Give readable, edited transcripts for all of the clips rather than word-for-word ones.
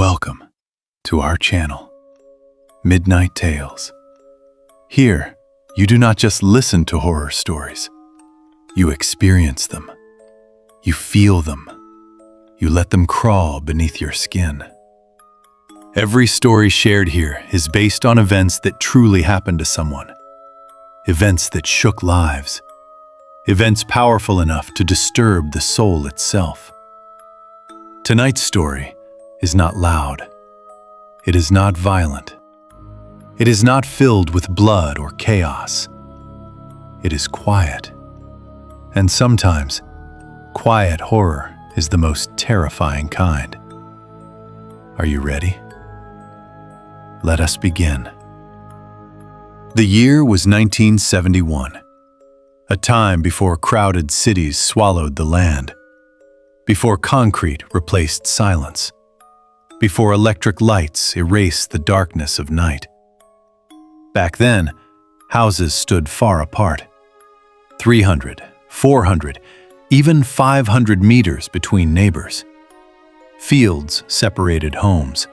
Welcome to our channel, Midnight Tales. Here, you do not just listen to horror stories. You experience them. You feel them. You let them crawl beneath your skin. Every story shared here is based on events that truly happened to someone. Events that shook lives. Events powerful enough to disturb the soul itself. Tonight's story is not loud. It is not violent. It is not filled with blood or chaos. It is quiet. And sometimes, quiet horror is the most terrifying kind. Are you ready? Let us begin. The year was 1971, a time before crowded cities swallowed the land, before concrete replaced silence, before electric lights erased the darkness of night. Back then, houses stood far apart, 300, 400, even 500 meters between neighbors. Fields separated homes.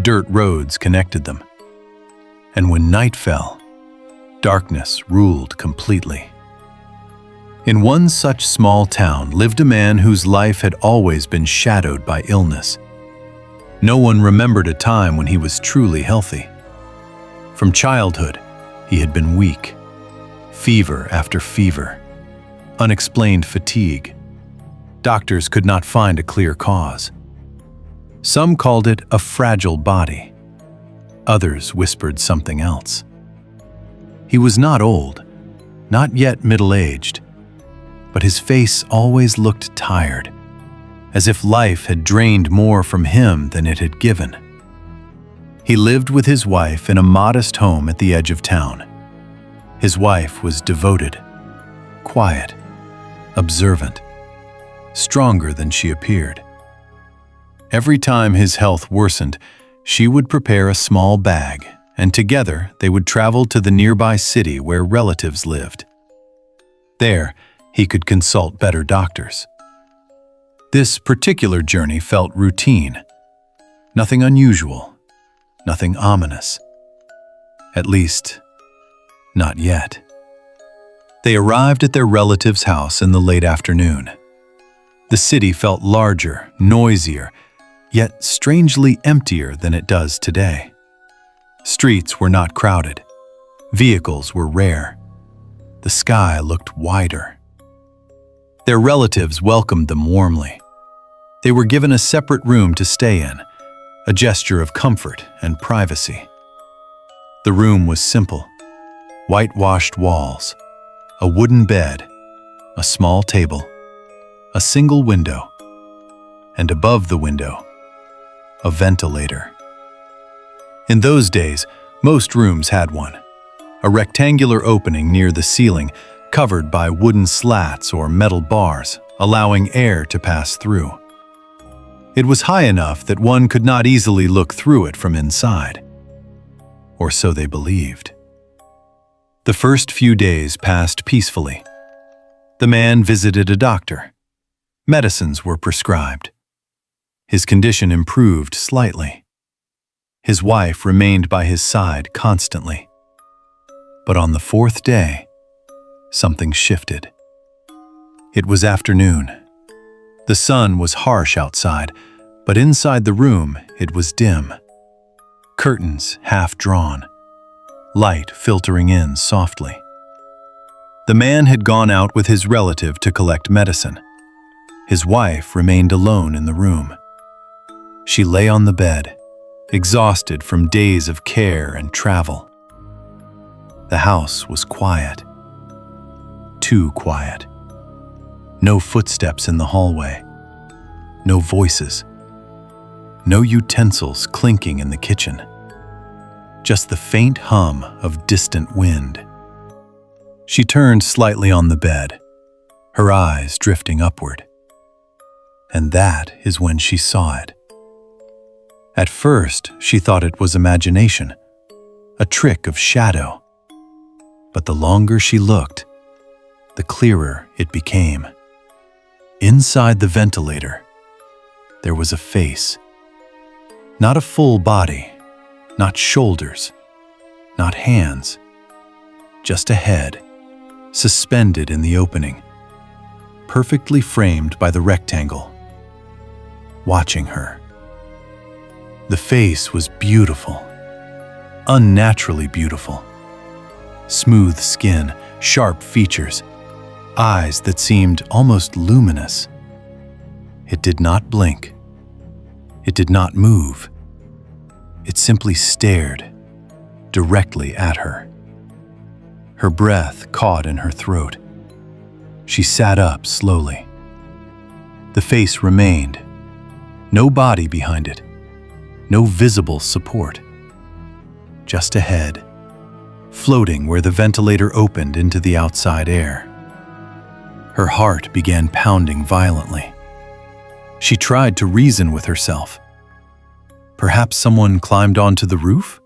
Dirt roads connected them. And when night fell, darkness ruled completely. In one such small town lived a man whose life had always been shadowed by illness. No one remembered a time when he was truly healthy. From childhood, he had been weak. Fever after fever. Unexplained fatigue. Doctors could not find a clear cause. Some called it a fragile body. Others whispered something else. He was not old, not yet middle-aged, but his face always looked tired, as if life had drained more from him than it had given. He lived with his wife in a modest home at the edge of town. His wife was devoted, quiet, observant, stronger than she appeared. Every time his health worsened, she would prepare a small bag, and together they would travel to the nearby city where relatives lived. There, he could consult better doctors. This particular journey felt routine. Nothing unusual, nothing ominous. At least, not yet. They arrived at their relative's house in the late afternoon. The city felt larger, noisier, yet strangely emptier than it does today. Streets were not crowded. Vehicles were rare. The sky looked wider. Their relatives welcomed them warmly. They were given a separate room to stay in, a gesture of comfort and privacy. The room was simple. Whitewashed walls, a wooden bed, a small table, a single window, and above the window, a ventilator. In those days, most rooms had one, a rectangular opening near the ceiling covered by wooden slats or metal bars, allowing air to pass through. It was high enough that one could not easily look through it from inside. Or so they believed. The first few days passed peacefully. The man visited a doctor. Medicines were prescribed. His condition improved slightly. His wife remained by his side constantly. But on the fourth day, something shifted. It was afternoon. The sun was harsh outside, but inside the room it was dim. Curtains half drawn, light filtering in softly. The man had gone out with his relative to collect medicine. His wife remained alone in the room. She lay on the bed, exhausted from days of care and travel. The house was quiet. Too quiet. No footsteps in the hallway. No voices. No utensils clinking in the kitchen. Just the faint hum of distant wind. She turned slightly on the bed, her eyes drifting upward. And that is when she saw it. At first, she thought it was imagination, a trick of shadow. But the longer she looked, the clearer it became. Inside the ventilator, there was a face. Not a full body, not shoulders, not hands, just a head, suspended in the opening, perfectly framed by the rectangle, watching her. The face was beautiful, unnaturally beautiful. Smooth skin, sharp features, eyes that seemed almost luminous. It did not blink. It did not move. It simply stared directly at her. Her breath caught in her throat. She sat up slowly. The face remained. No body behind it. No visible support. Just a head, floating where the ventilator opened into the outside air. Her heart began pounding violently. She tried to reason with herself. Perhaps someone climbed onto the roof?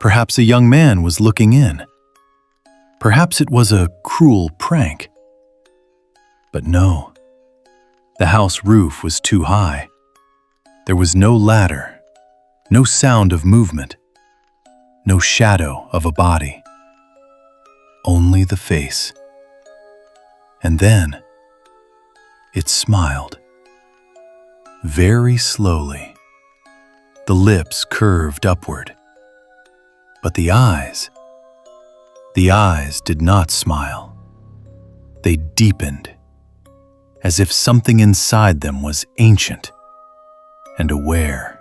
Perhaps a young man was looking in. Perhaps it was a cruel prank. But no. The house roof was too high. There was no ladder, no sound of movement, no shadow of a body. Only the face. And then it smiled. Very slowly. The lips curved upward. But the eyes did not smile. They deepened, as if something inside them was ancient and aware.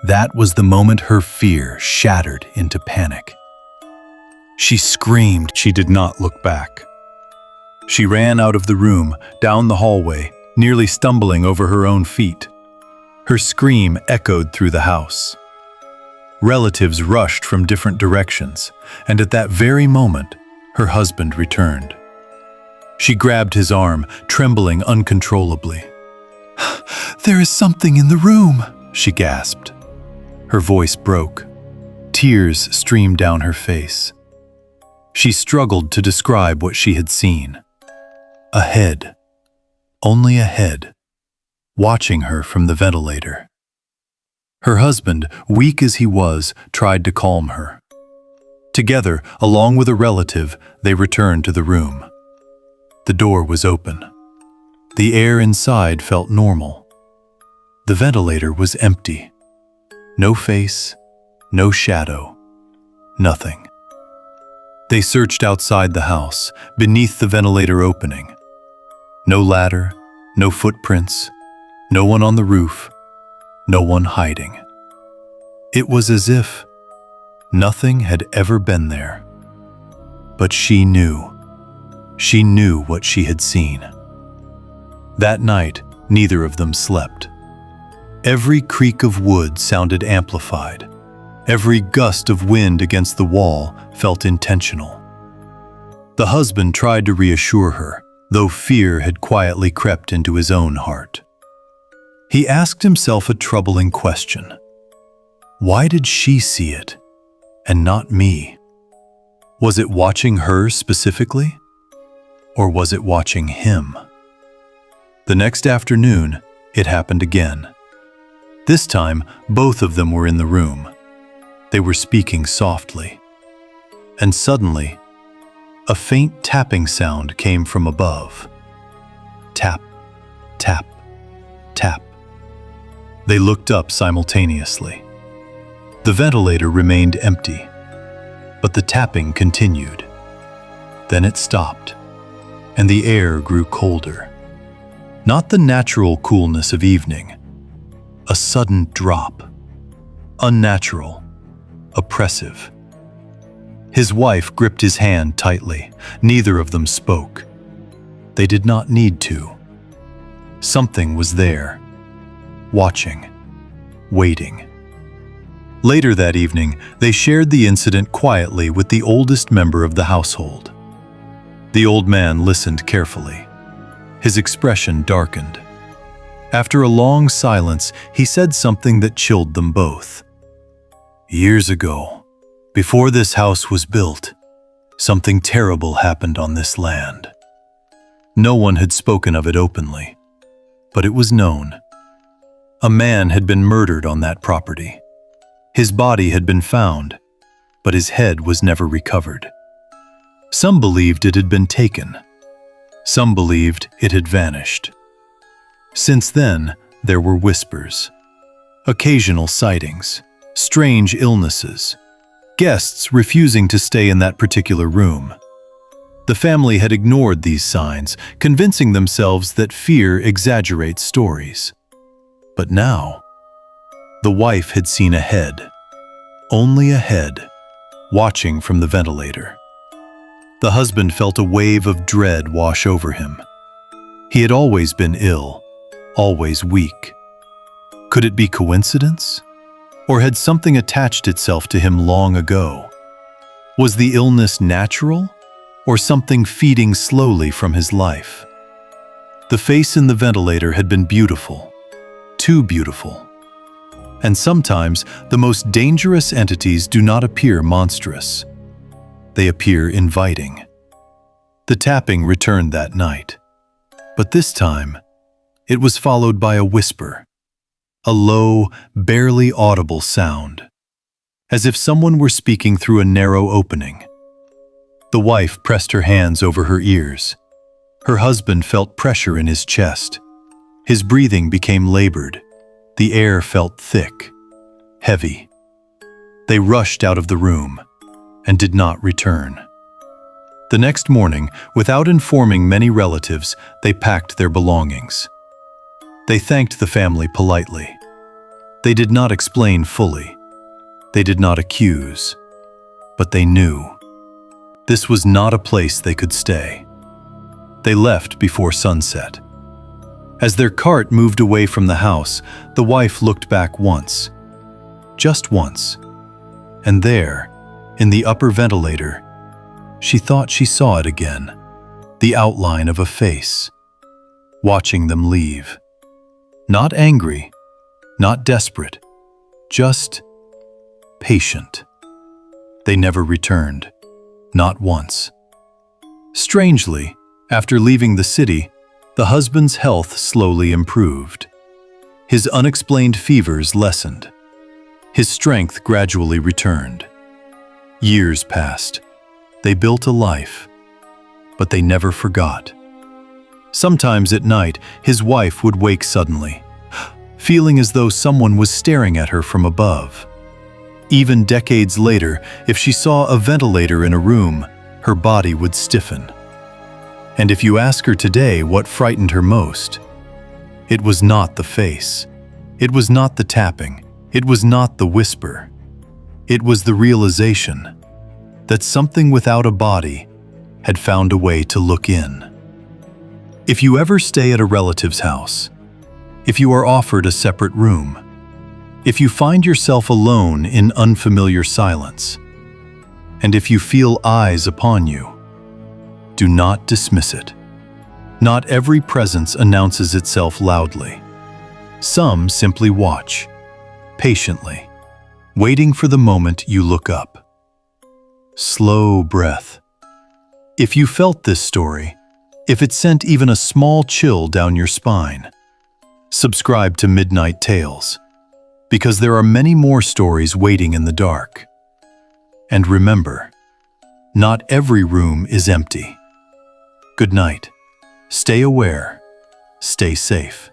That was the moment her fear shattered into panic. She screamed. She did not look back. She ran out of the room, down the hallway, nearly stumbling over her own feet. Her scream echoed through the house. Relatives rushed from different directions, and at that very moment, her husband returned. She grabbed his arm, trembling uncontrollably. "There is something in the room," she gasped. Her voice broke. Tears streamed down her face. She struggled to describe what she had seen. A head, only a head, watching her from the ventilator. Her husband, weak as he was, tried to calm her. Together, along with a relative, they returned to the room. The door was open. The air inside felt normal. The ventilator was empty. No face, no shadow, nothing. They searched outside the house, beneath the ventilator opening. No ladder, no footprints, no one on the roof, no one hiding. It was as if nothing had ever been there. But she knew what she had seen. That night, neither of them slept. Every creak of wood sounded amplified. Every gust of wind against the wall felt intentional. The husband tried to reassure her, though fear had quietly crept into his own heart. He asked himself a troubling question. Why did she see it, and not me? Was it watching her specifically, or was it watching him? The next afternoon, it happened again. This time, both of them were in the room. They were speaking softly. And suddenly, a faint tapping sound came from above. Tap, tap, tap. They looked up simultaneously. The ventilator remained empty, but the tapping continued. Then it stopped, and the air grew colder. Not the natural coolness of evening. A sudden drop. Unnatural. Oppressive. His wife gripped his hand tightly. Neither of them spoke. They did not need to. Something was there. Watching. Waiting. Later that evening, they shared the incident quietly with the oldest member of the household. The old man listened carefully. His expression darkened. After a long silence, he said something that chilled them both. Years ago, before this house was built, something terrible happened on this land. No one had spoken of it openly, but it was known. A man had been murdered on that property. His body had been found, but his head was never recovered. Some believed it had been taken. Some believed it had vanished. Since then, there were whispers, occasional sightings, strange illnesses, guests refusing to stay in that particular room. The family had ignored these signs, convincing themselves that fear exaggerates stories. But now, the wife had seen a head, only a head, watching from the ventilator. The husband felt a wave of dread wash over him. He had always been ill, always weak. Could it be coincidence? Or had something attached itself to him long ago? Was the illness natural, or something feeding slowly from his life? The face in the ventilator had been beautiful, too beautiful. And sometimes the most dangerous entities do not appear monstrous. They appear inviting. The tapping returned that night, but this time it was followed by a whisper, a low, barely audible sound, as if someone were speaking through a narrow opening. The wife pressed her hands over her ears. Her husband felt pressure in his chest. His breathing became labored. The air felt thick, heavy. They rushed out of the room and did not return. The next morning, without informing many relatives, they packed their belongings. They thanked the family politely. They did not explain fully. They did not accuse. But they knew. This was not a place they could stay. They left before sunset. As their cart moved away from the house, the wife looked back once. Just once. And there, in the upper ventilator, she thought she saw it again, the outline of a face, watching them leave. Not angry, not desperate, just patient. They never returned, not once. Strangely, after leaving the city, the husband's health slowly improved. His unexplained fevers lessened. His strength gradually returned. Years passed. They built a life, but they never forgot. Sometimes at night, his wife would wake suddenly, feeling as though someone was staring at her from above. Even decades later, if she saw a ventilator in a room, her body would stiffen. And if you ask her today what frightened her most, it was not the face. It was not the tapping. It was not the whisper. It was the realization that something without a body had found a way to look in. If you ever stay at a relative's house, if you are offered a separate room, if you find yourself alone in unfamiliar silence, and if you feel eyes upon you, do not dismiss it. Not every presence announces itself loudly. Some simply watch, patiently, waiting for the moment you look up. Slow breath. If you felt this story, if it sent even a small chill down your spine, subscribe to Midnight Tales, because there are many more stories waiting in the dark. And remember, not every room is empty. Good night. Stay aware. Stay safe.